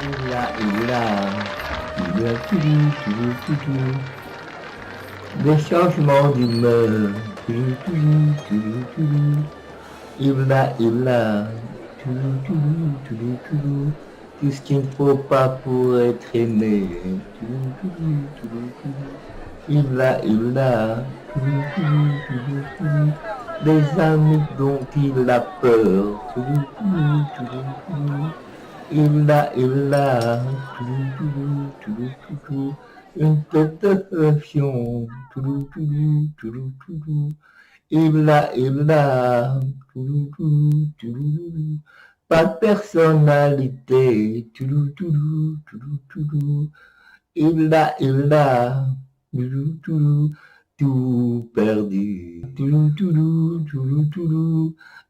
Il a des changements d'humeur. Il a tout ce qu'il ne faut pas pour être aimé. Il a des amis dont il a peur. Il a une perfection. Il a pas de personnalité. Il a tout perdu.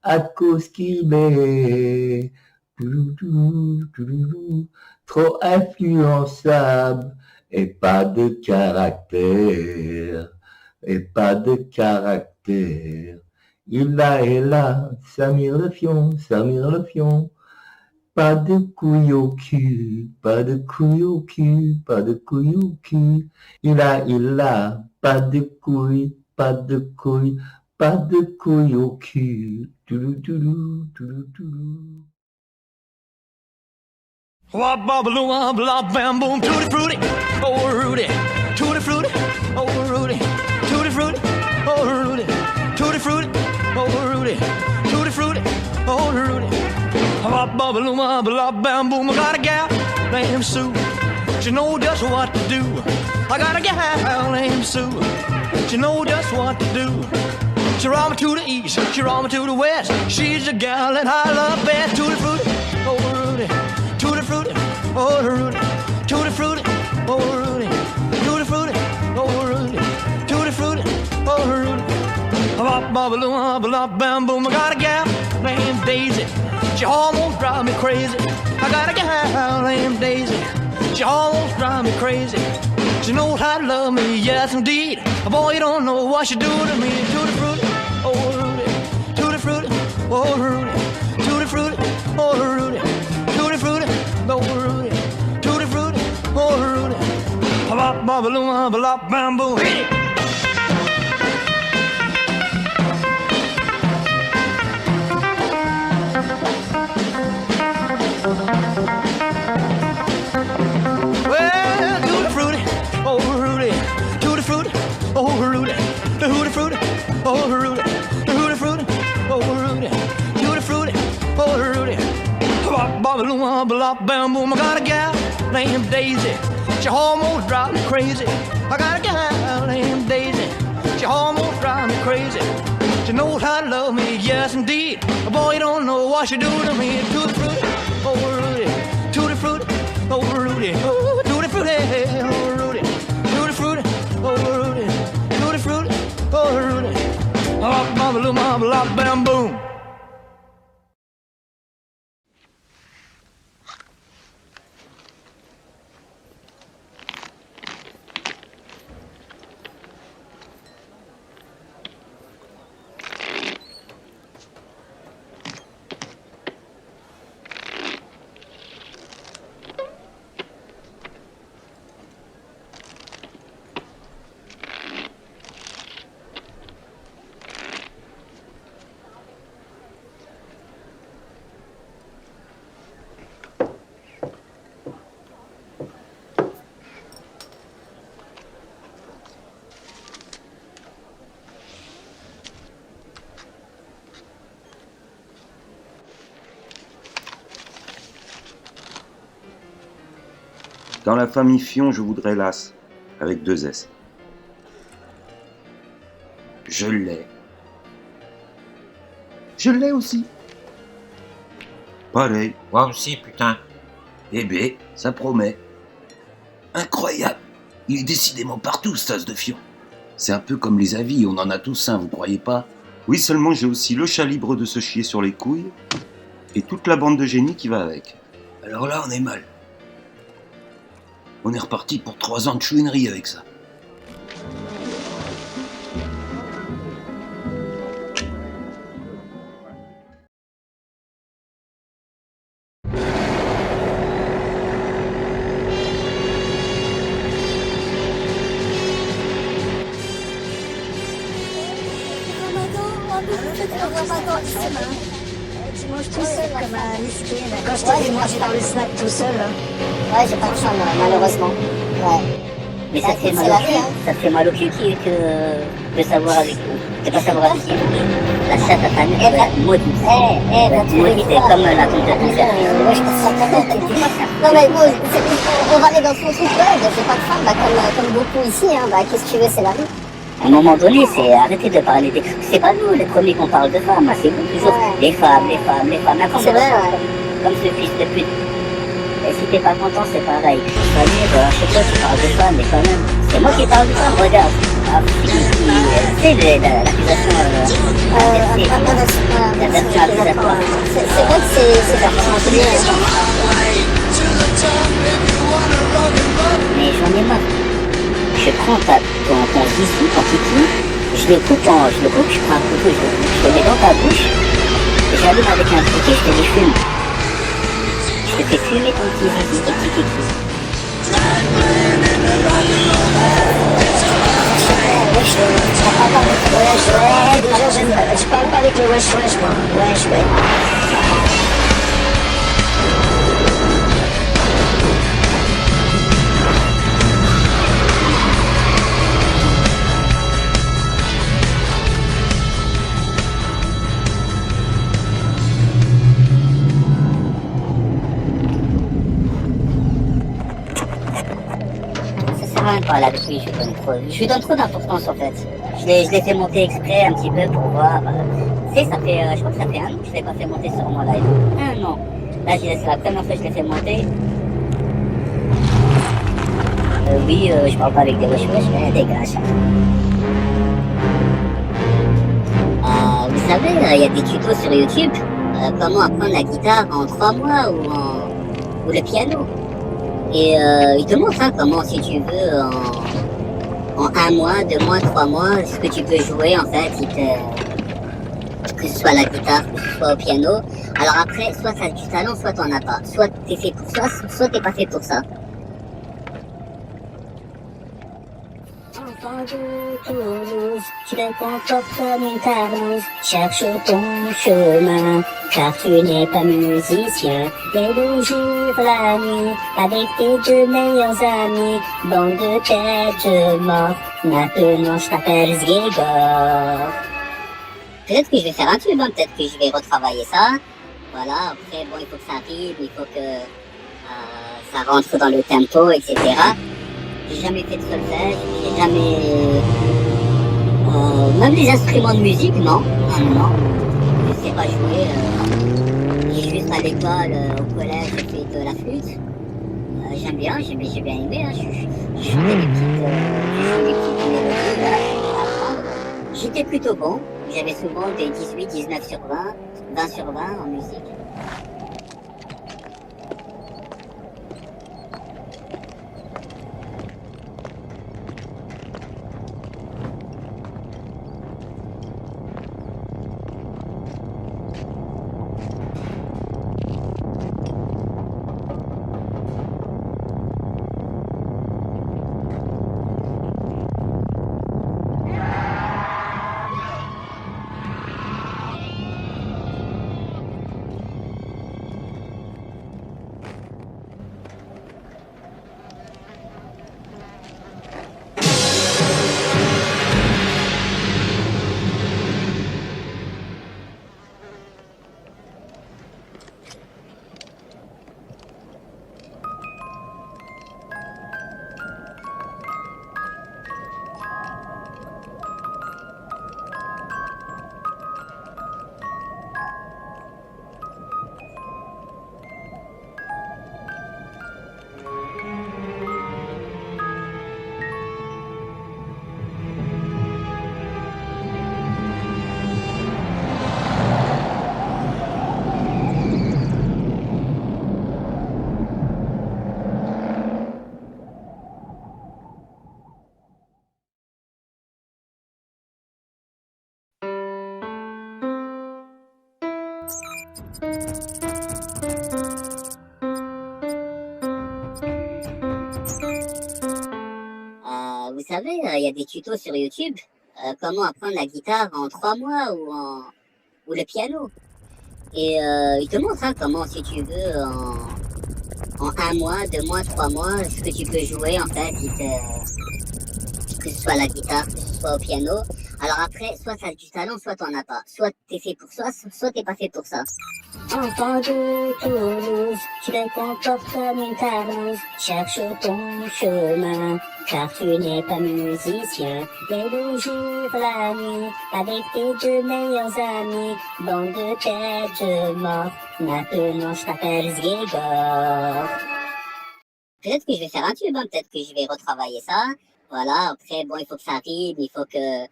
À cause qu'il est trop influençable et pas de caractère. Il a, Samir le fion. Pas de couilles au cul. Il a, pas de couilles au cul. Wop bobble wop blop bam boom tutti frutti, oh Rudy, tutti frutti, oh Rudy, tutti frutti, oh Rudy, tutti frutti, oh Rudy, tutti frutti, oh Rudy. Wop bobble wop blop bam boom, I got a gal named Sue, she know just what to do. I got a gal named Sue, she know just what to do. She roll me to the east, she roll me to the west. She's a gal that I love best. Tutti frutti, oh Rudy. Tutti frutti, oh Rudy, tutti frutti, oh Rudy, tutti frutti, oh Rudy, tutti frutti, oh Rudy. Bop bop bop bam boom. I got a gal named Daisy, she almost drives me crazy. I got a gal named Daisy, she almost drives me crazy. She knows how to love me, yes indeed. Boy, you don't know what she do to me. Tutti frutti, oh Rudy, tutti frutti, oh Rudy, tutti frutti, oh Rudy. Oh Rudy, tutti frutti, oh Rudy. Bop bop bop bam boom. Hit it. Well, tutti frutti, oh Rudy, tutti frutti, oh Rudy, tutti frutti, oh Rudy, tutti frutti, oh Rudy, tutti frutti, oh Rudy. Bop bop bam boom. I got a gal named Daisy, she almost drives me crazy. I got a gal named Daisy, she almost drives me crazy. She knows how to love me, yes indeed. Boy, you don't know what she do to me. Tutti frutti, oh Rudy, tutti frutti, oh Rudy, tutti frutti, oh Rudy, tutti frutti, oh Rudy, tutti frutti, oh Rudy. Bop bop bam boom. Dans la famille Fion, je voudrais l'as, avec 2 S. Je l'ai. Je l'ai aussi. Pareil. Moi aussi, putain. Eh ben, ça promet. Incroyable. Il est décidément partout, ce tas de Fion. C'est un peu comme les avis, on en a tous un, vous croyez pas? Oui, seulement j'ai aussi le chat libre de se chier sur les couilles et toute la bande de génie qui va avec. Alors là, on est mal. On est reparti pour 3 ans de chouinerie avec ça. Tu manges tout seul comme un miskin. Quand je t'ai vu manger dans le snack tout seul. Ouais, j'ai pas de faim, malheureusement. Ouais. Mais ça fait mal au cul, ça fait mal au cul de savoir avec vous. De pas savoir avec qui. La chatte à ta maudite. Maudite, c'est comme la tombe de ton service. Ouais, je comprends pas. Non mais bon, on va aller dans son truc, ouais, j'ai pas de faim, comme beaucoup ici, hein, qu'est-ce que tu veux, c'est la vie. À un moment donné, c'est arrêter de parler des... C'est pas nous les premiers qu'on parle de femmes, hein, c'est vous toujours. Les femmes. C'est vrai, ouais. Comme ce fils de pute. Et si t'es pas content, c'est pareil. Samir, je sais pas, tu parles de femmes, mais quand même. C'est moi qui parle de femmes, regarde. C'est l'accusation. C'est vrai que c'est particulier. Mais j'en ai marre. Je prends ton zizi, ton kiki, je le coupe, je prends un couteau, je le mets dans ta bouche, et j'allume avec un briquet, je te les fume. Je te fais fumer ton petit zizi, ton petit kiki. Je parle pas avec le wesh moi. Wesh. Ça sert à rien de parler avec lui, je lui donne trop d'importance en fait. Je l'ai fait monter exprès un petit peu pour voir. Tu sais, ça fait, je crois que ça fait 1 an que je l'ai pas fait monter sur mon live. 1 an. Là, c'est la première fois que je l'ai fait monter. Oui, je parle pas avec des wesh, mais dégage. Vous savez, il y a des tutos sur YouTube. Comment apprendre la guitare en 3 mois ou le piano. Et il te montre comment, si tu veux, en 1 mois, 2 mois, 3 mois, ce que tu peux jouer en fait. Que ce soit la guitare, que ce soit au piano. Alors après, soit t'as du talent, soit t'en as pas. Soit t'es fait pour ça, soit t'es pas fait pour ça. Enfant de Toulouse, tu te comportes comme une tarlouse, cherche ton chemin, car tu n'es pas musicien. Et le jour, la nuit, avec tes 2 meilleurs amis, bande de têtes mortes, maintenant je t'appelle Zgegor. Peut-être que je vais faire un tube, peut-être que je vais retravailler ça. Voilà, après, bon, il faut que ça rythme, il faut que ça rentre dans le tempo, etc. J'ai jamais fait de solfège, j'ai jamais... même les instruments de musique, non. Je sais pas jouer. J'ai juste à l'école, au collège, j'ai fait de la flûte. J'aime bien, j'ai bien aimé. Hein. Je chantais des petites mélodies à apprendre. J'étais plutôt bon. J'avais souvent des 18, 19 sur 20, 20 sur 20 en musique. Vous savez, il y a des tutos sur YouTube. Comment apprendre la guitare en 3 mois ou le piano. Et il te montre comment, si tu veux, en 1 mois, 2 mois, 3 mois, ce que tu peux jouer en fait, que ce soit à la guitare, que ce soit au piano. Alors après, soit t'as du talent, soit t'en as pas. Soit t'es fait pour ça, soit t'es pas fait pour ça. Enfant de Toulouse, tu te comportes comme une tarlouse. Cherche ton chemin, car tu n'es pas musicien. Les beaux jours, la nuit, avec tes 2 meilleurs amis. Bande de têtes mortes, maintenant je t'appelle Zgegor. Peut-être que je vais faire un tube, peut-être que je vais retravailler ça. Voilà, après, bon, il faut que ça rime, il faut que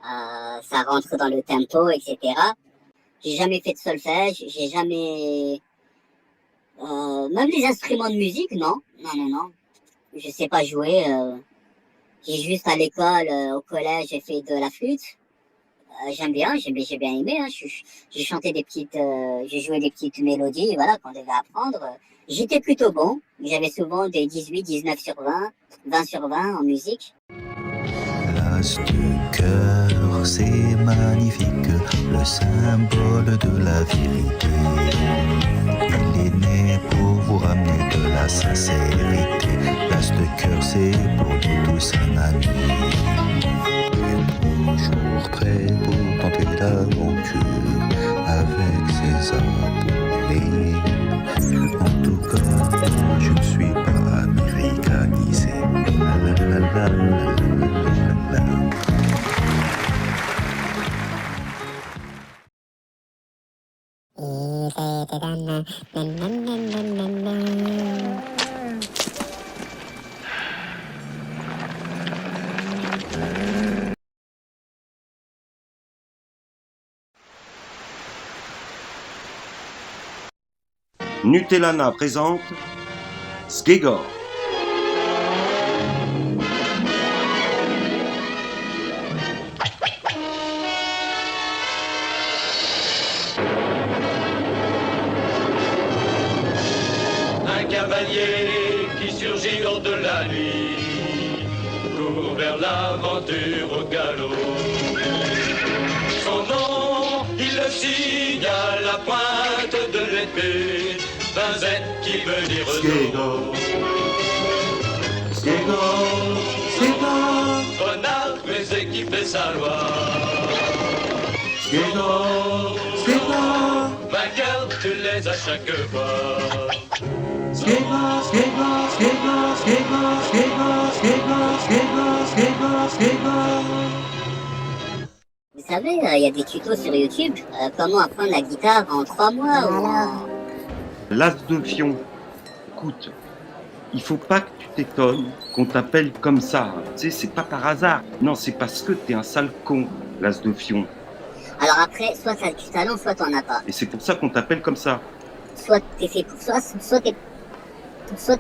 ça rentre dans le tempo, etc. J'ai jamais fait de solfège, j'ai jamais... même les instruments de musique, non. Non. Je sais pas jouer. J'ai juste à l'école, au collège, j'ai fait de la flûte. J'aime bien, j'ai bien aimé. J'ai chanté des petites... j'ai joué des petites mélodies, voilà, qu'on devait apprendre. J'étais plutôt bon. J'avais souvent des 18, 19 sur 20, 20 sur 20 en musique. L'as du cœur, c'est magnifique, le symbole de la vérité. Il est né pour vous ramener de la sincérité. L'as de cœur, c'est pour nous tous un ami. Il est toujours prêt pour tenter l'aventure avec ses abonnés. En tout cas, moi, je ne suis pas américanisé. La, la, la, la, la, la. Nutellana présente Zgegor. Un cavalier qui surgit hors de la nuit court vers l'aventure au galop. Son nom, il le signe à la pointe de l'épée d'un Z qui veut dire Zgegor. Zgegor. Zgegor. renard mais qui fait sa loi. Zgegor. Zgegor. Vainqueur, tu les as chaque fois. Zgegor. Zgegor. Zgegor. Zgegor. Zgegor. Zgegor. Zgegor. Zgegor. Zgegor. Vous savez, il y a des tutos sur YouTube. Comment apprendre la guitare en 3 mois ou en... L'as de fion. Écoute, il faut pas que tu t'étonnes qu'on t'appelle comme ça. Tu sais, c'est pas par hasard. Non, c'est parce que t'es un sale con, l'as de fion. Alors après, soit t'as du talent, soit t'en as pas. Et c'est pour ça qu'on t'appelle comme ça. Soit t'es fait pour ça, soit t'es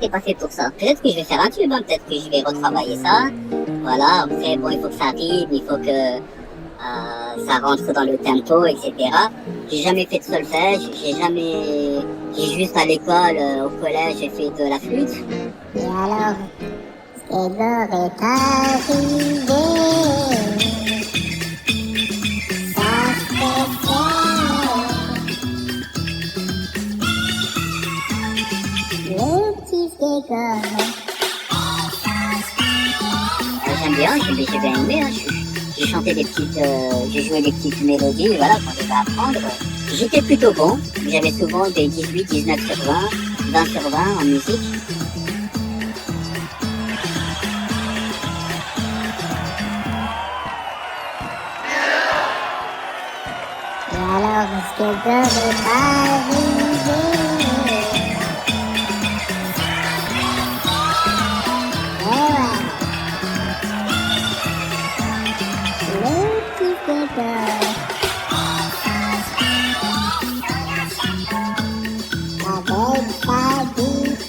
pas fait pour ça. Peut-être que je vais faire un tube, peut-être que je vais retravailler ça. Voilà, après, bon, il faut que ça rime, il faut que ça rentre dans le tempo, etc. J'ai jamais fait de solfège, j'ai juste à l'école, au collège, j'ai fait de la flûte. Et alors, Zgegor est arrivé. Ça fait le petit Zgegor. J'aime bien, j'ai bien aimé. J'ai chanté des petites, j'ai joué des petites mélodies, voilà, qu'on devait apprendre. J'étais plutôt bon. J'avais souvent des 18, 19 sur 20, 20 sur 20 en musique. Et alors, Zgegor est arrivé. Et ouais. Le petit Zgegor. Avec sa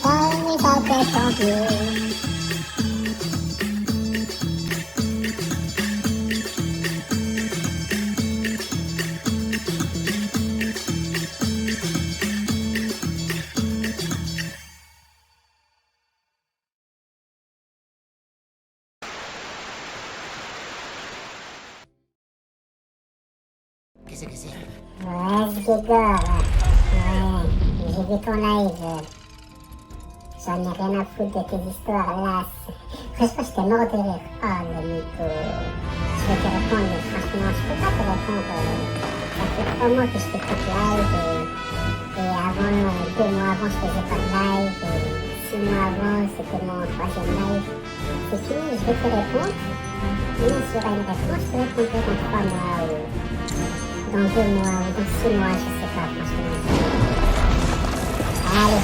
guitare et sa tête en bleu. Qu'est-ce que c'est? Ouais, Sgegor. Ouais, j'ai vu ton live. J'en ai rien à foutre de tes histoires, là. Franchement, j'étais mort de rire. Oh, le mytho. Je vais te répondre, mais franchement, je peux pas te répondre. Ça fait 3 mois que je fais plus de live. Et avant, 2 mois avant, je faisais pas de live. Et 6 mois avant, c'était mon 3e live. C'est fini, je vais te répondre. Mais s'il y aura une réponse, je te répondrai dans 3 mois ou dans 2 mois ou dans 6 mois, je sais pas, franchement. Allez,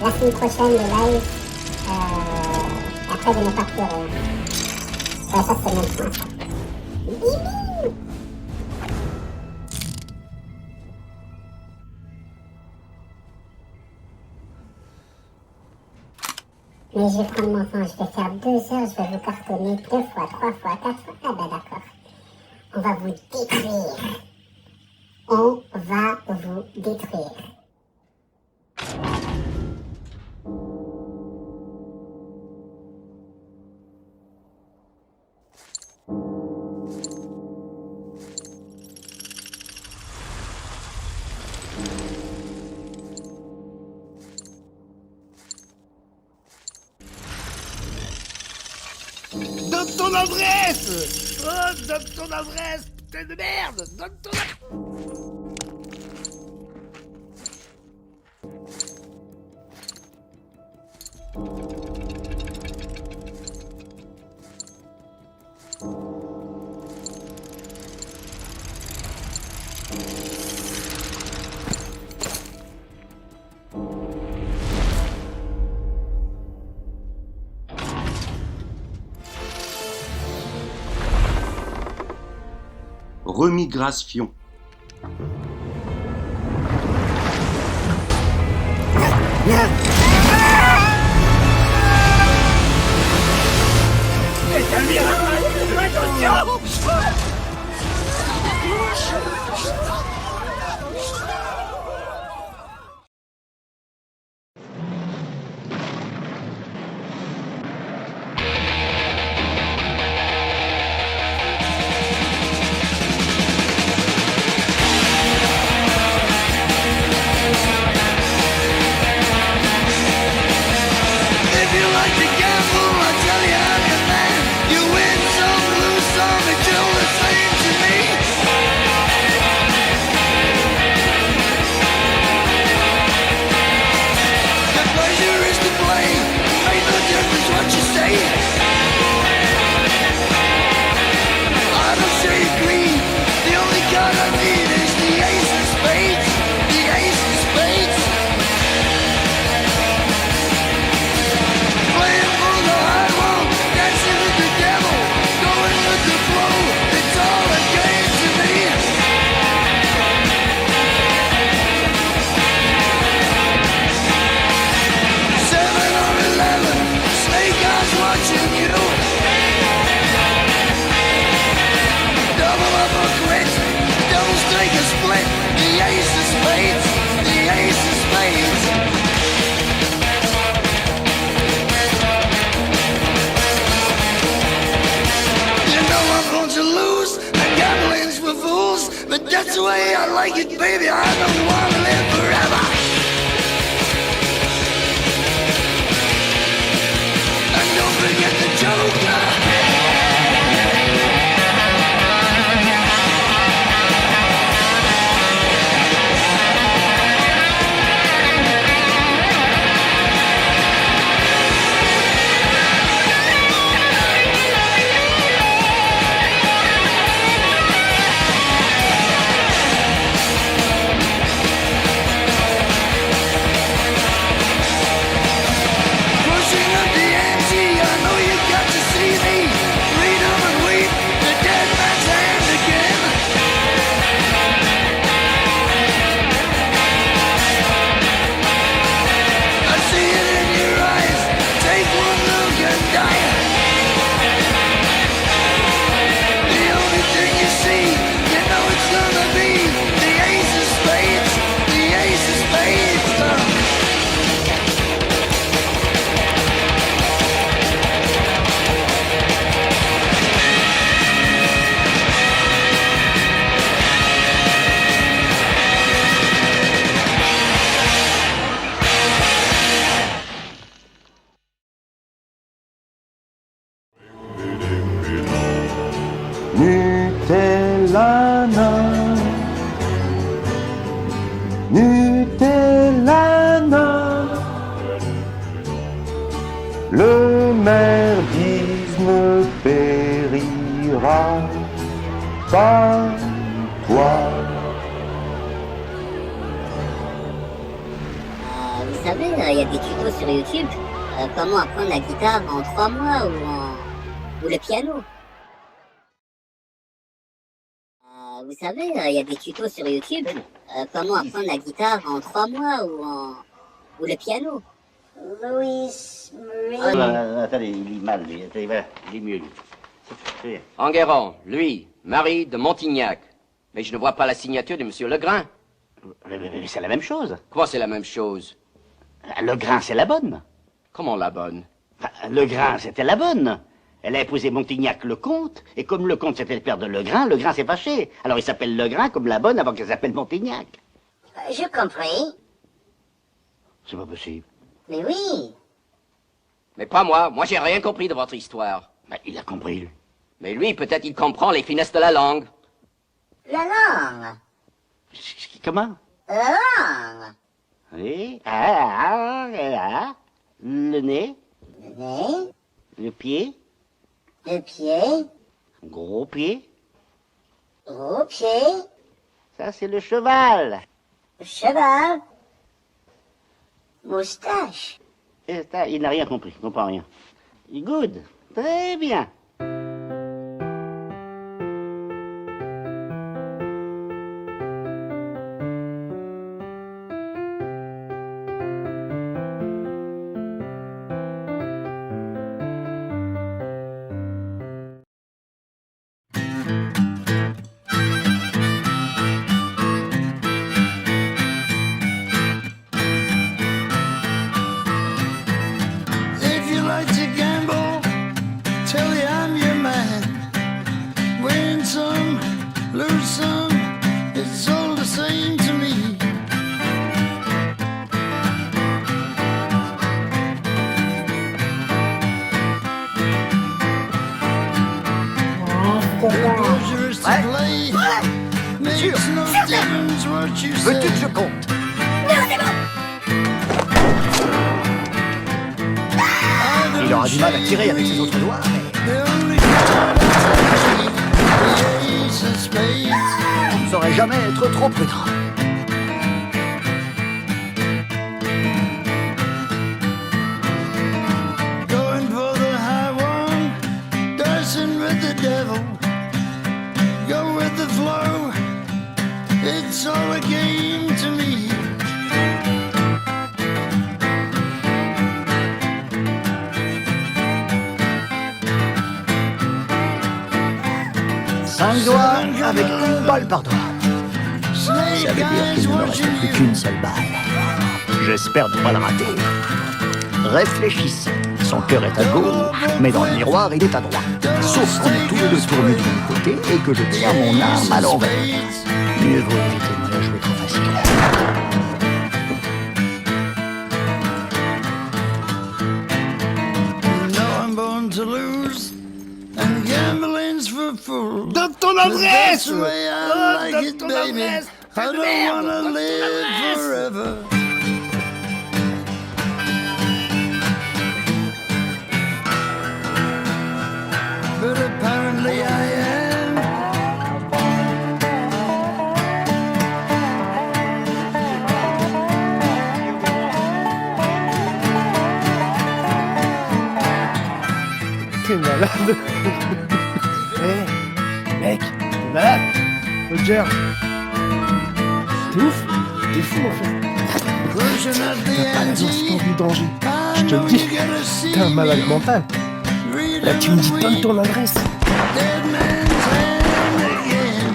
la semaine prochaine, le live. Après, de ne pas pleurer. Ça, c'est mon point, ça. Bisous. Mais je vais prendre mon temps, je vais faire 2 heures, je vais vous cartonner 2 fois, 3 fois, 4 fois. Ah ben d'accord. On va vous détruire. On va vous détruire. Donne ton adresse! Oh, donne ton adresse, putain de merde! Donne ton adresse! Remigration. C'est un miracle! Attention! If you like to gamble, I'll tell you how you man. You win some, lose some, it's all the same to me. The pleasure is to blame, ain't no difference what you say. I don't say agree, the only card I need is the ace of spades, the ace of spades. Playing for the high road, dancing with the devil, going with the flow, it's all a game to me. 7 or 11, snake eyes watching you. Double up or quit, doubles take a split, the ace of spades, the ace of spades. You know I'm going to lose, the gambling's for fools, but that's the way I like it, baby, I don't want to live forever. And don't forget the Joker. Pushing up the ante, I know you got to see Nutellana, Nutellana, le merdisme périra pas toi. Vous savez, il y a des tutos sur YouTube. Comment apprendre la guitare en 3 mois ou le piano. Vous savez, il y a des tutos sur YouTube. Comment apprendre la guitare en 3 mois ou le piano. Louis Marie. Attendez, il lit mal, lui. Attendez, voilà, il lit mieux, lui. Enguerrand, lui, Marie de Montignac. Mais je ne vois pas la signature de Monsieur Legrain. Mais c'est la même chose. Comment c'est la même chose? Legrain, c'est la bonne. Comment la bonne? Legrain, c'était la bonne. Elle a épousé Montignac le comte, et comme le comte c'était le père de Legrain s'est fâché. Alors il s'appelle Legrain comme la bonne avant qu'elle s'appelle Montignac. Je compris. C'est pas possible. Mais oui. Mais pas moi. Moi, j'ai rien compris de votre histoire. Il a compris, lui. Mais lui, peut-être il comprend les finesses de la langue. La langue. Comment? La langue. Oui. Le nez. Le nez. Le pied. Le pied. Gros pied. Gros pied. Ça, c'est le cheval. Le cheval. Moustache. Et ça, il n'a rien compris, il comprend rien. Good. Très bien. If you like to gamble, tell you I'm your man. Win some, lose some, it's all the same to me. Dangerous to play, makes no difference what you say. Veux-tu que je compte? Il aura du mal à tirer avec ses autres doigts, mais on ne saurait jamais être trop prudent. Going for the high one, dancing with the devil. Go with the flow, it's all a game to me. Cinq doigts avec une balle par doigt. Ça veut dire qu'il ne me reste plus qu'une seule balle. J'espère ne pas la rater. Réfléchissez. Son cœur est à gauche, mais dans le miroir, il est à droite. Sauf qu'on est tous les deux tournés du même côté et que je tiens mon arme à l'envers. Mieux vaut éviter de me la jouer trop facile. You know I'm born to lose, and gambling's for fools. Donne ton But adresse! that's the way I like Donne it, ton baby. adresse! I don't wanna live forever. But apparently I am. T'es malade. Mec, t'es malade. Roger. T'es ouf. T'es fou en fait. Cruising at the T'as pas raison, c'est ante. pas du danger. I Je te know le dis. you gotta see. T'es un malade mental. Là tu me dis donne ton adresse. Dead man's hand again.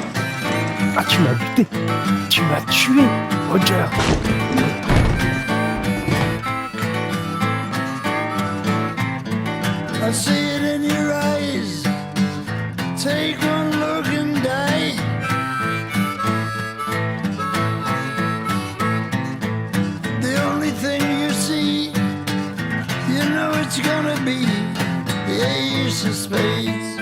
Ah tu m'as buté. Tu m'as tué, Roger. I see it in your eyes. Take one look and die. The only thing you see, you know it's gonna be the ace of spades.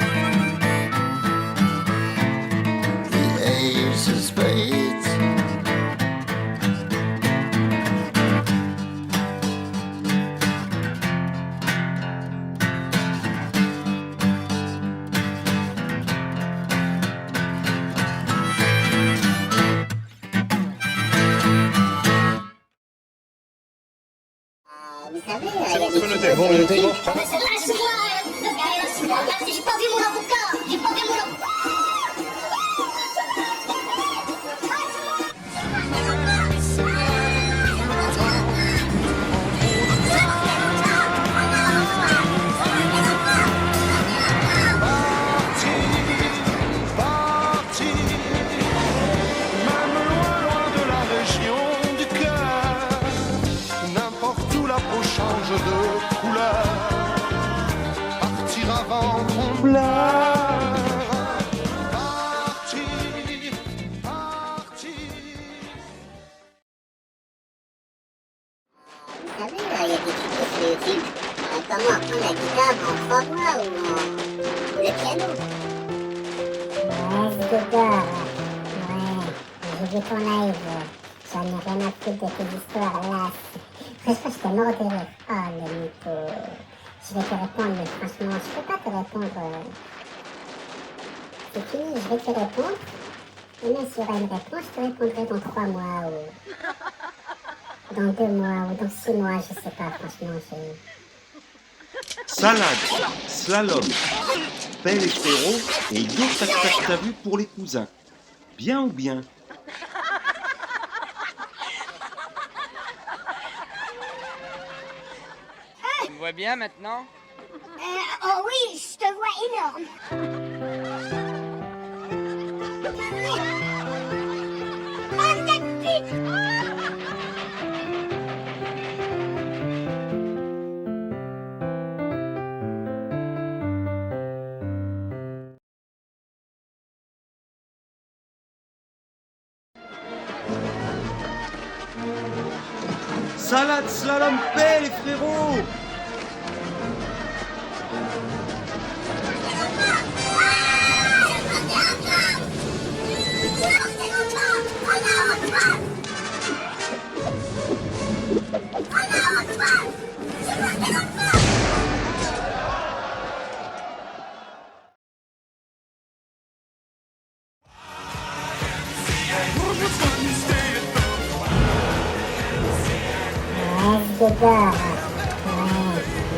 Bon, le thé. J'ai pas vu mon avocat. J'ai pas vu mon avocat. Parti, même loin, loin de la région du cœur. N'importe où la peau change de couleur. Partir avant qu'on pleure. Parti, parti. Vous savez, il y a des tutos sur YouTube. Comment apprendre la guitare en 3 mois ou le piano. Ouais, c'est super. Ouais, j'ai vu ton live. J'en ai rien à foutre de tes histoires là. Franchement, j'étais mort de rire. Oh, le mytho. Je vais te répondre, mais franchement, je peux pas te répondre. C'est fini, je vais te répondre. Et même s'il y aura une réponse, je te répondrai dans 3 mois ou dans 2 mois ou dans 6 mois, je sais pas, franchement, Salade, slalom, pelle et frérot et yo tac tac t'as vu pour les cousins. Bien ou bien? Tu me vois bien maintenant? Oh oui, je te vois énorme. Salade, slalom, pelle et frérot. Ouais,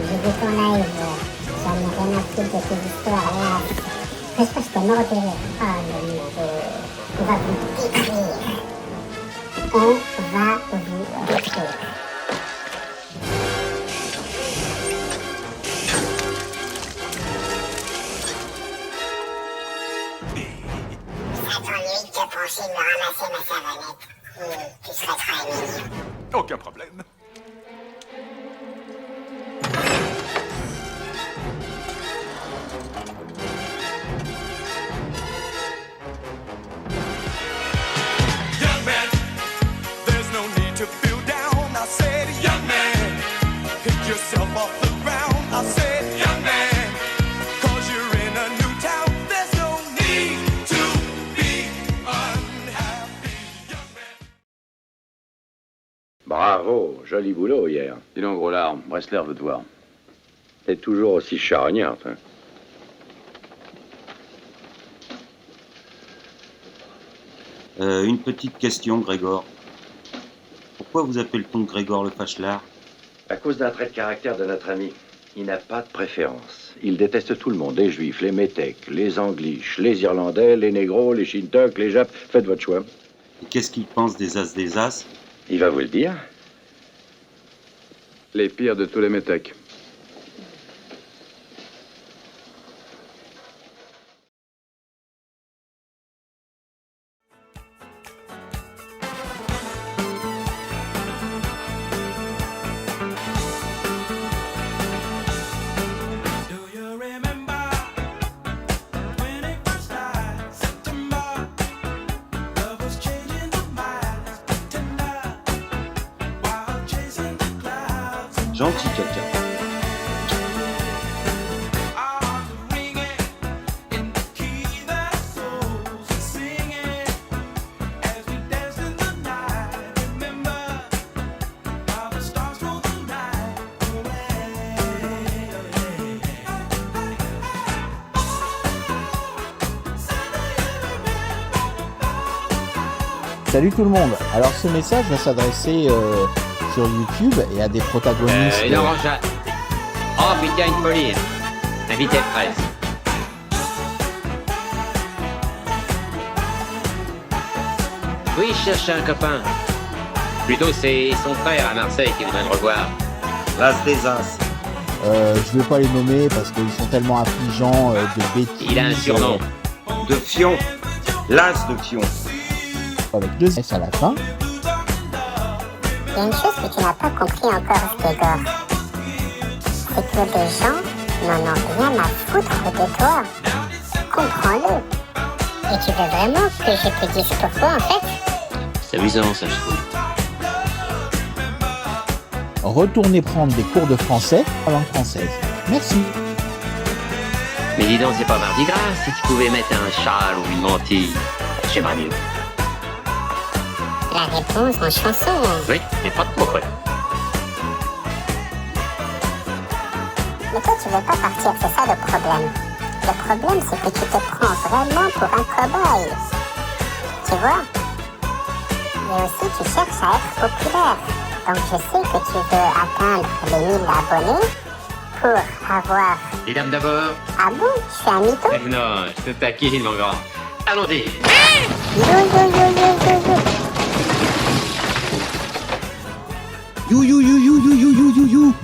j'ai vu ton live. J'en ai rien à foutre de tes histoires là. Franchement, j'étais mort de rire. Oh, le mytho. On va vous détruire. On va vous détruire. Ça t'ennuie de te pencher de me ramasser ma savonnette. Tu serais très mignon. Aucun problème. Young man, there's no need to feel down. I said, young man, pick yourself off the ground. I said, young man, 'cause you're in a new town. There's no need to be unhappy, young man. Bravo, joli boulot hier. Dis donc, gros larme, Bressler veut te voir. T'es toujours aussi charognard, toi. Une petite question, Grégor. Pourquoi vous appelle-t-on Grégor le Fachelard? À cause d'un trait de caractère de notre ami. Il n'a pas de préférence. Il déteste tout le monde, les juifs, les métèques, les angliches, les irlandais, les négros, les shintok, les japs. Faites votre choix. Et qu'est-ce qu'il pense des as? Il va vous le dire. Les pires de tous les métèques. Gentil caca. Salut tout le monde. Alors ce message va s'adresser sur YouTube et à des protagonistes Oh putain, une folie. Invité de presse. Oui, je cherche un copain. Plutôt, c'est son frère à Marseille qui voudrait me revoir. L'as des As. Je vais pas les nommer parce qu'ils sont tellement affligeants de bêtises. Il a un surnom. De Fion. L'As de Fion. Avec 2 S à la fin. Il y a une chose que tu n'as pas compris encore, Skégor. C'est que les gens n'en ont rien à foutre de toi. Comprends-le. Et tu veux vraiment que je te dise pourquoi, en fait? C'est amusant, ça, je trouve. Retournez prendre des cours de français en langue française. Merci. Mais dis donc, c'est pas Mardi Gras si tu pouvais mettre un châle ou une mantille. J'aimerais mieux. La réponse en chanson. Oui, mais pas trop, quoi. Mais toi, tu veux pas partir, c'est ça le problème. Le problème, c'est que tu te prends vraiment pour un cow-boy. Tu vois? Et aussi, tu cherches à être populaire. Donc, je sais que tu veux atteindre les 1000 abonnés pour avoir... Les dames d'abord. Ah bon? Je suis un mytho? Non, je te taquine, mon grand. Allons-y. Yo, yo, yo, yo, yo. You, you, you, you, you, you, you, you, you.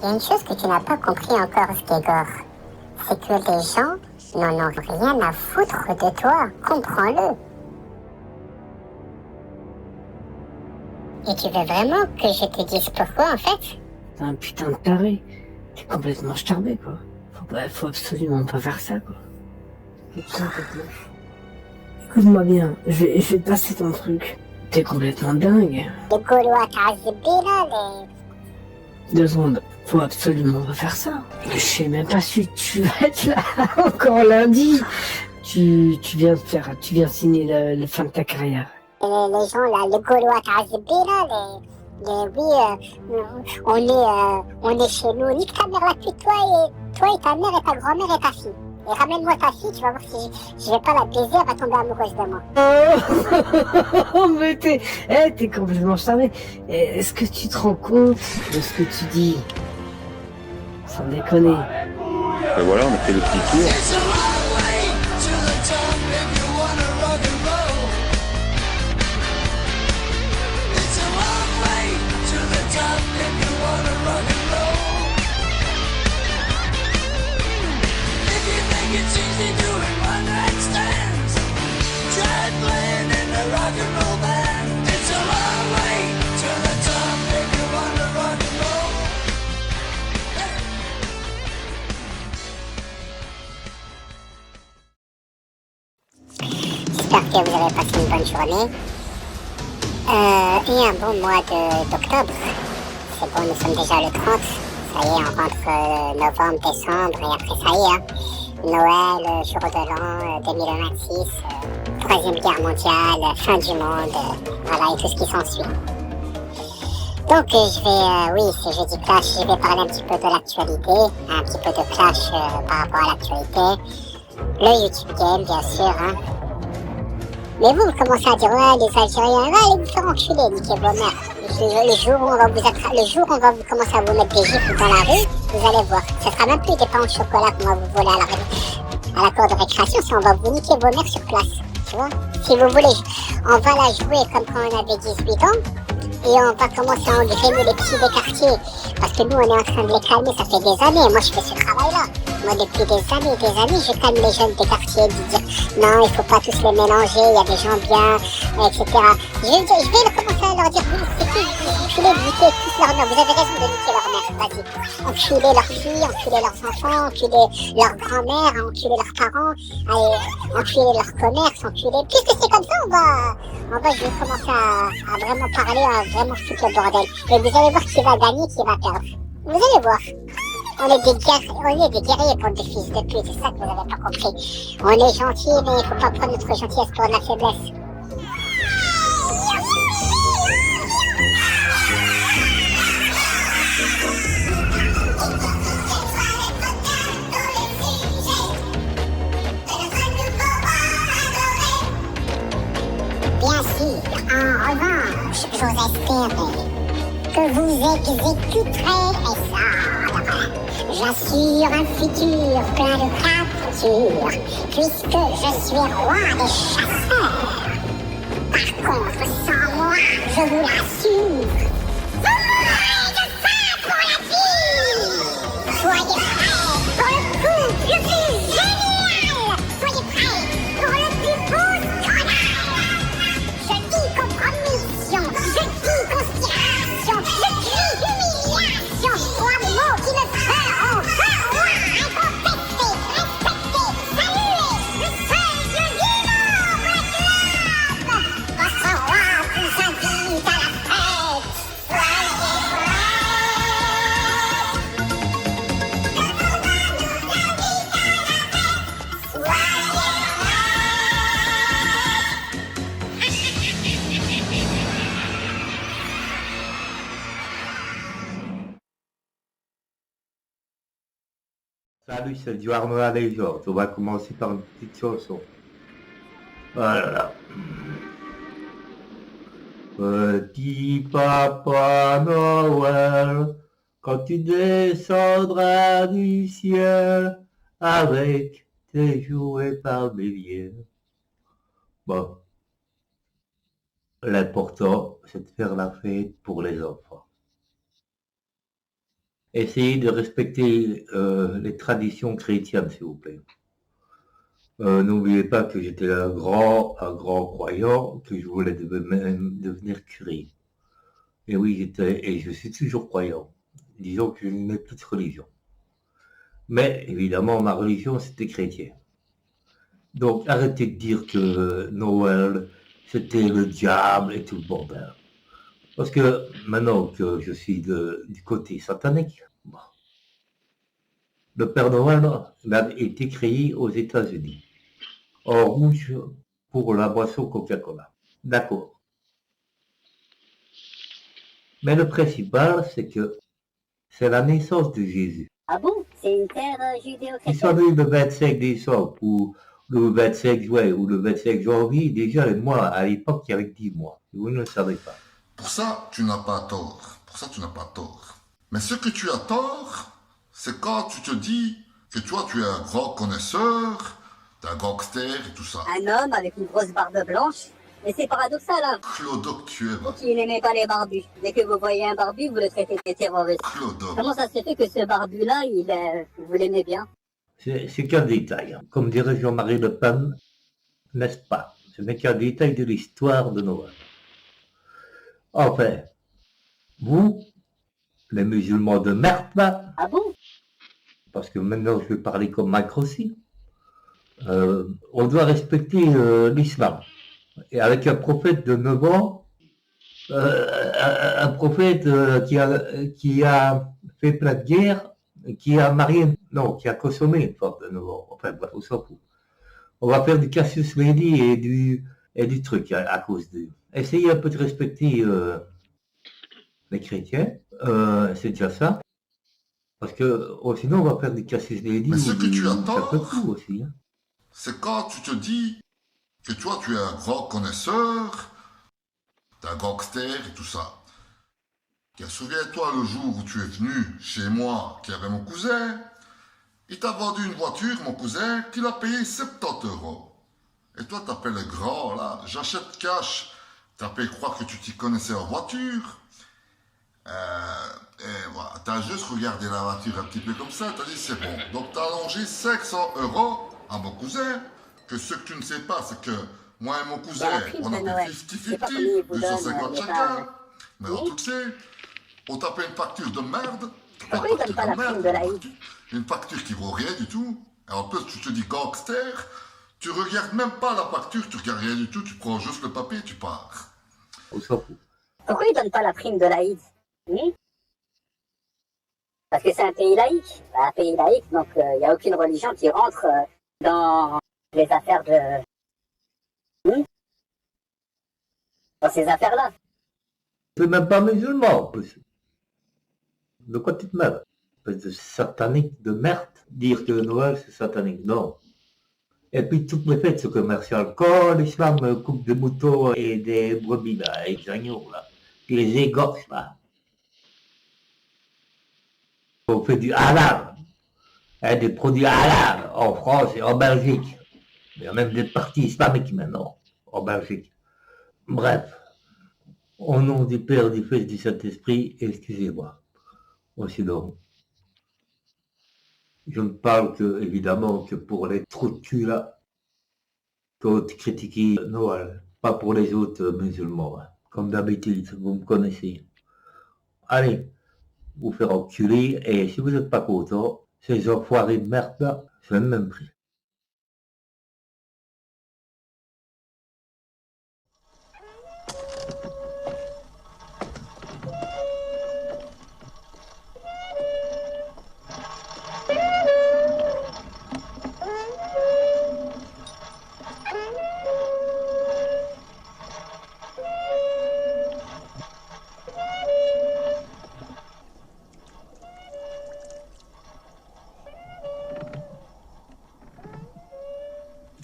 Il y a une chose que tu n'as pas compris encore, Skégor. C'est que les gens n'en ont rien à foutre de toi. Comprends-le. Et tu veux vraiment que je te dise pourquoi, en fait? T'es un putain de taré. T'es complètement starbé, quoi. Faut absolument pas faire ça, quoi. Putain, écoute-moi bien, je vais te passer ton truc. T'es complètement dingue. Les Gaulois, t'as là, les... 2 secondes. Faut absolument pas faire ça. Je sais même pas si tu vas être là encore lundi. Tu viens signer le fin de ta carrière. Les gens là, les Gaulois, t'as là, on est chez nous. Nique ta mère la pute, toi et ta mère et ta grand-mère et ta fille. Et ramène-moi ta fille, tu vas voir si je vais pas la baiser, elle va tomber amoureuse de moi. Oh, mais t'es complètement charmé. Est-ce que tu te rends compte de ce que tu dis? Sans déconner. Ben voilà, on a fait le petit tour. J'espère que vous avez passé une bonne journée et un bon mois d'octobre. C'est bon, nous sommes déjà le 30. Ça y est, on rentre novembre, décembre et après ça y est. Hein. Noël, jour de l'an, 2026, Troisième Guerre mondiale, fin du monde, voilà, et tout ce qui s'ensuit. Donc je vais, oui, c'est Jeudi Clash, je vais parler un petit peu de l'actualité, un petit peu de clash par rapport à l'actualité. Le YouTube Game, bien sûr, hein. Mais vous commencez à dire, ouais, les Algériens, allez vous faire enculer, niquez vos mères. Le jour où on va vous commencer à vous mettre des gifles dans la rue, vous allez voir. Ce sera même plus des pains au chocolat qu'on va vous voler à la cour de récréation, c'est on va vous niquer vos mères sur place. Tu vois? Si vous voulez, on va la jouer comme quand on avait 18 ans. Et on va commencer à engrainer les petits des quartiers. Parce que nous, on est en train de les calmer, ça fait des années. Moi, je fais ce travail-là. Moi, depuis des années, je calme les jeunes des quartiers, de dire non, il faut pas tous les mélanger, il y a des gens bien, etc. Je vais commencer à leur dire, oui, c'est qui enculez, niquez tous leurs mères. Vous avez raison de niquer leurs mères, vas-y. Enculez leurs filles, enculez leurs enfants, enculez leurs grand-mères, enculez leurs parents, allez, enculez leur commerce, enculez... Puisque c'est comme ça, on va, je vais commencer à vraiment parler, à vraiment foutre le bordel. Et vous allez voir qui va gagner, qui va perdre. Vous allez voir. On est des guerriers pour des fils de pute, c'est ça que vous avez pas compris. On est gentils, mais il faut pas prendre notre gentillesse pour de la faiblesse. Bien sûr, en revanche, j'ose espérer que vous exécuterez ça. J'assure un futur plein de captures, puisque je suis roi des chasseurs. Par contre, sans moi, je vous l'assure, vous mourrez de faim pour la vie. Soyez prêts pour le coup le plus génial. Soyez prêts pour le plus beau scandale. Je dis compromission, je dis conspiration, je crie humiliation. Trois mots qui me feront moi incontester, respecter, saluer le seuil du nombre globe. Votre roi vous invite à la fête. Soyez Salut, c'est du Arnold et Georges. On va commencer par une petite chanson. Voilà. Petit Papa Noël, quand tu descendras du ciel avec tes jouets par milliers. Bon. L'important, c'est de faire la fête pour les enfants. Essayez de respecter les traditions chrétiennes, s'il vous plaît. N'oubliez pas que j'étais un grand croyant, que je voulais même devenir curé. Et oui, et je suis toujours croyant. Disons que je n'ai plus de religion. Mais évidemment, ma religion, c'était chrétien. Donc arrêtez de dire que Noël, c'était le diable et tout le bordel. Parce que maintenant que je suis du côté satanique, le Père Noël a été créé aux États-Unis, en rouge pour la boisson Coca-Cola. D'accord. Mais le principal, c'est que c'est la naissance de Jésus. Ah bon? C'est une terre judéo-chrétienne? Qu'il soit né le 25 décembre ou le 25 juin ou le 25 janvier, déjà, moi, à l'époque, il y avait 10 mois. Vous ne le savez pas. Pour ça, tu n'as pas tort. Mais ce que tu as tort, c'est quand tu te dis que toi, tu es un grand connaisseur, t'es un gangster et tout ça. Un homme avec une grosse barbe blanche? Mais c'est paradoxal, hein? Clodo, tu es... Vous qui n'aimez pas les barbus. Dès que vous voyez un barbu, vous le traitez de terroriste. Clodo. Comment ça se fait que ce barbu-là, vous l'aimez bien? C'est qu'un détail. Comme dirait Jean-Marie Le Pen, n'est-ce pas? Ce n'est qu'un détail de l'histoire de Noël. Enfin, vous, les musulmans de merde, là, ah bon? Parce que maintenant je vais parler comme Mike Rossi, on doit respecter l'islam. Et avec un prophète de 9 ans, un prophète qui a fait plein de guerres, qui a consommé une femme de 9 ans. Enfin bref, on s'en fout. On va faire du Cassius Belli et du truc à cause de... Essayez un peu de respecter les chrétiens, c'est déjà ça. Parce que sinon on va faire du Cassius Belli. Mais ce que tu as tort, aussi, hein. C'est quand tu te dis que toi tu es un grand connaisseur, t'es un gangster et tout ça. Souviens-toi le jour où tu es venu chez moi, qui avait mon cousin, il t'a vendu une voiture, mon cousin, qu'il a payé 70 €. Et toi t'appelles le grand là, j'achète cash, t'as payé croire que tu t'y connaissais en voiture. Et voilà, t'as juste regardé la voiture un petit peu comme ça, t'as dit c'est bon. Donc t'as allongé 500 € à mon cousin, que ce que tu ne sais pas, c'est que moi et mon cousin, on a fait 50-50, 250 chacun. Maintenant, tu le sais. On t'a fait une facture de merde. Pourquoi ils donnent pas la prime de l'Aïd? Une facture qui vaut rien du tout. Et en plus, tu te dis gangster. Tu regardes même pas la facture, tu regardes rien du tout. Tu prends juste le papier et tu pars. On s'en fout. Pourquoi ils donnent pas la prime de l'Aïd? Parce que c'est un pays laïque. Un pays laïque, donc il n'y a aucune religion qui rentre dans les affaires de... dans ces affaires-là. Tu n'es même pas musulman, en plus. De quoi tu te mêles? Espèce de satanique de merde. Dire que Noël, c'est satanique, non. Et puis, toutes les fêtes sont commerciales. Quand l'islam coupe des moutons et des brebis, là, et des agneaux, là, puis les égorge, là. On fait du halal, des produits halal en France et en Belgique. Il y a même des partis islamiques maintenant, en Belgique. Bref, au nom du Père, du Fils, du Saint-Esprit, excusez-moi. Aussi donc. Je ne parle que, évidemment, que pour les trous de cul là, quand critiquer Noël, pas pour les autres musulmans, hein. Comme d'habitude, vous me connaissez. Allez, vous faire enculer, et si vous n'êtes pas content, ces enfoirés de merde là, c'est le même prix.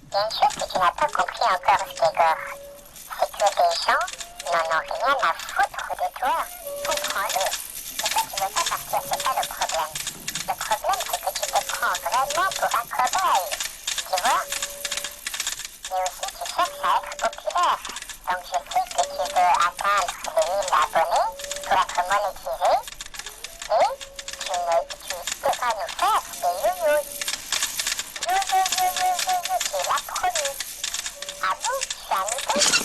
Il y a une chose que tu n'as pas compris encore, Skégor. C'est que les gens n'en ont rien à foutre de toi. Comprends-le. Et toi, tu veux pas partir, c'est pas le problème. Le problème, c'est que tu te prends vraiment pour un cobaye. Tu vois? Et aussi, tu cherches à être populaire. Donc, je sais que tu veux atteindre les 1000 abonnés pour être monétisé. Et tu devras nous faire des yo-yos. Tu l'as promis. Ah bon? Tu as mis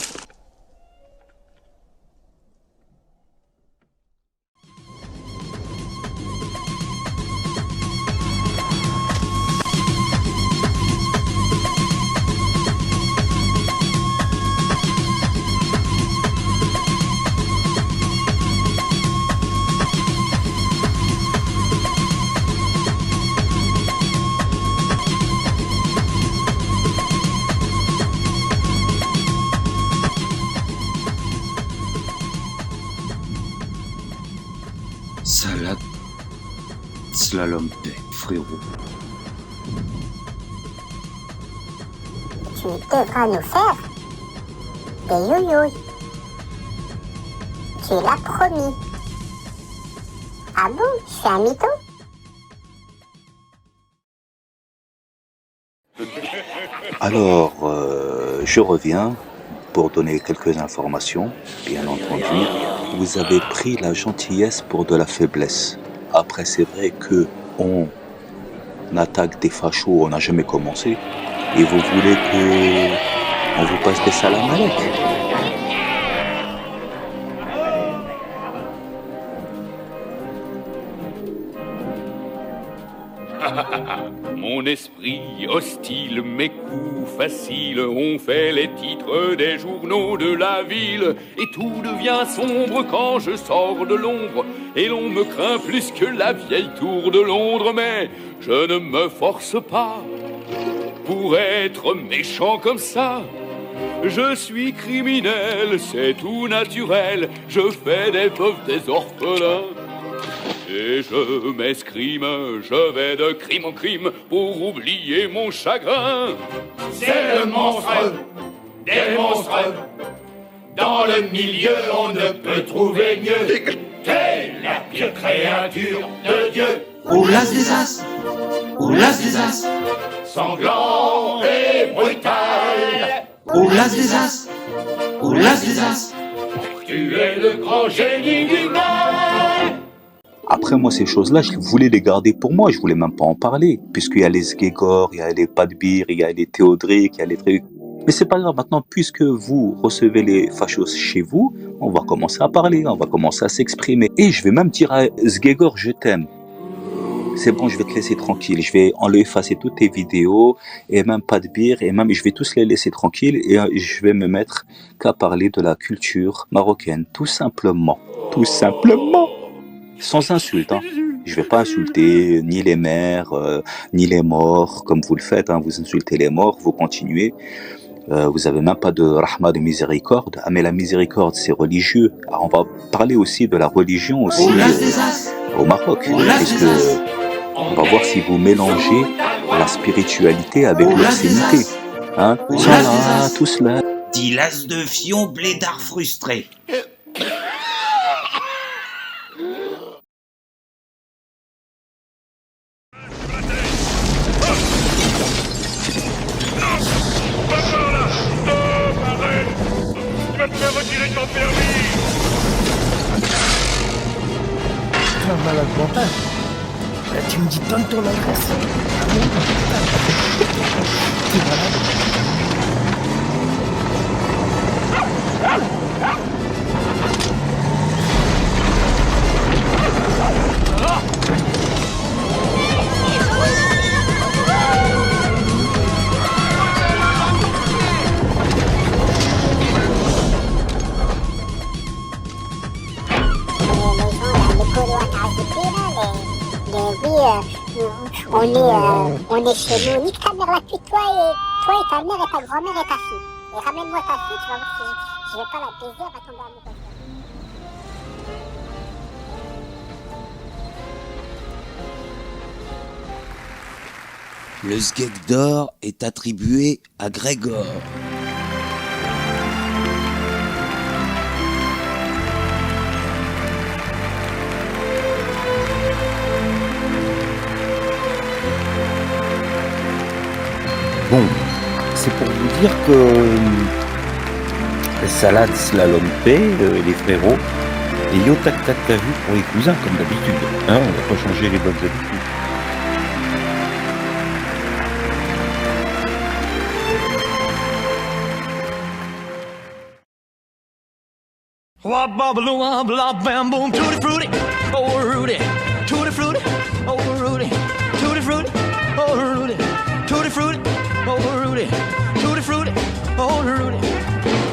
Salade, slalom paix, frérot. Tu devras nous faire des yo-yos. Tu l'as promis. Ah bon? Je suis un mytho? Alors, je reviens pour donner quelques informations, bien entendu. Vous avez pris la gentillesse pour de la faiblesse. Après, c'est vrai que on attaque des fachos, on n'a jamais commencé. Et vous voulez que on vous passe des salam alek? Mon esprit hostile, mes coups faciles ont fait les titres des journaux de la ville. Et tout devient sombre quand je sors de l'ombre. Et l'on me craint plus que la vieille tour de Londres. Mais je ne me force pas pour être méchant comme ça. Je suis criminel, c'est tout naturel. Je fais des pauvres, des orphelins. Et je m'escrime, je vais de crime en crime pour oublier mon chagrin. C'est le monstre des monstres. Dans le milieu, on ne peut trouver mieux. T'es la pire créature de Dieu. Au las des as, au las des as. Sanglant et brutal. Au las des as, au las des as. Tu es le grand génie du mal. Après, moi, ces choses-là, je voulais les garder pour moi, je voulais même pas en parler. Puisqu'il y a les Skégor, il y a les Padbir, il y a les Théodric, il y a les trucs. Mais c'est pas grave, maintenant, puisque vous recevez les fachos chez vous, on va commencer à parler, on va commencer à s'exprimer. Et je vais même dire à Sgegor, je t'aime. C'est bon, je vais te laisser tranquille. Je vais enlever, effacer toutes tes vidéos, et même pas de bière, et même je vais tous les laisser tranquilles, et je vais me mettre qu'à parler de la culture marocaine, tout simplement. Tout simplement. Sans insulte, hein. Je vais pas insulter ni les mères, ni les morts, comme vous le faites, hein. Vous insultez les morts, vous continuez. Vous avez même pas de rahma, de miséricorde. Ah, mais la miséricorde, c'est religieux. Alors, on va parler aussi de la religion aussi au Maroc. Puisque on va voir si vous mélangez la spiritualité avec l'obscénité. Hein? Salah, tout cela. Dit l'as de fion, blédard frustré. Retirer ton permis. T'es un malade mental. Là, tu me dis donne ton adresse. Ah bon, t'es malade. On est chez nous, nique ta mère la pute, toi et ta mère et ta grand-mère et ta fille. Et ramène-moi ta fille, tu vas voir si je vais pas la baiser, elle va tomber amoureuse. Le Sgeg d'or est attribué à Grégor. Bon, c'est pour vous dire que salade slalom paix, les frérots, et yo tac tac t'as vu pour les cousins comme d'habitude. Hein, on va pas changer les bonnes habitudes. Wop bobble wop blop bam boom tutti frutti, oh Rudy, tutti frutti, oh Rudy, tutti frutti, oh Rudy, tutti frutti, oh Rudy, tutti frutti, oh Rudy.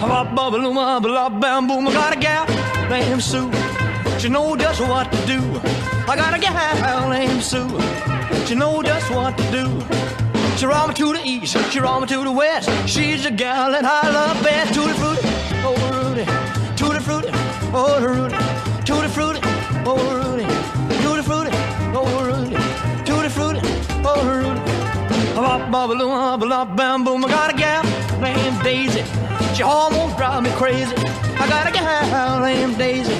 Wop bobble wop blop bam boom. I got a gal named Sue, she know just what to do. I got a gal named Sue, she know just what to do. She roll me to the east, she roll me to the west. She's a gal that I love best. Tutti frutti, oh Rudy. Tutti frutti, oh Rudy, tutti frutti, oh Rudy, tutti frutti, oh Rudy, tutti frutti, oh Rudy. Bop bop bop bam boom. I got a gal named Daisy, she almost drives me crazy. I got a gal named Daisy,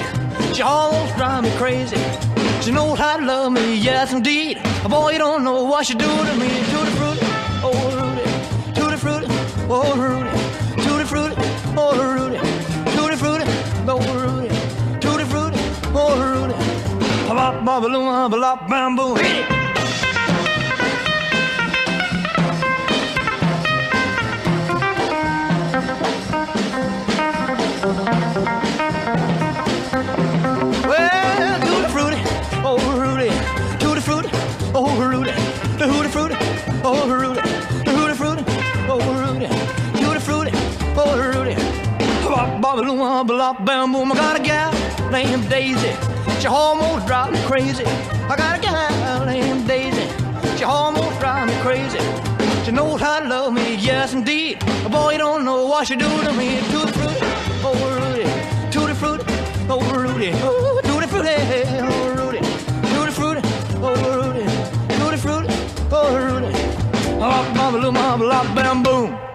she almost drives me crazy. She knows how to love me, yes indeed. Boy, you don't know what she do to me. Tutti frutti, oh Rudy, tutti frutti, oh Rudy, tutti frutti, oh Rudy. Oh Rudy, tutti frutti, oh Rudy. Bop bop bop bop bam boom. Hit it. Well, tutti frutti, oh Rudy, tutti frutti, oh Rudy, tutti frutti, oh Rudy, tutti frutti, oh Rudy, tutti frutti, oh Rudy. Bop bop bop bam boom. I got a gal named Daisy, she almost drives me crazy. I got a gal named Daisy, she almost drives me crazy. She knows how to love me, yes indeed. Boy, you don't know what she do to me. Tutti frutti, oh Rudy, tutti frutti, oh Rudy, oh tutti frutti, oh Rudy, tutti frutti, oh Rudy, tutti frutti, oh Rudy. Bop bop bop bam boom.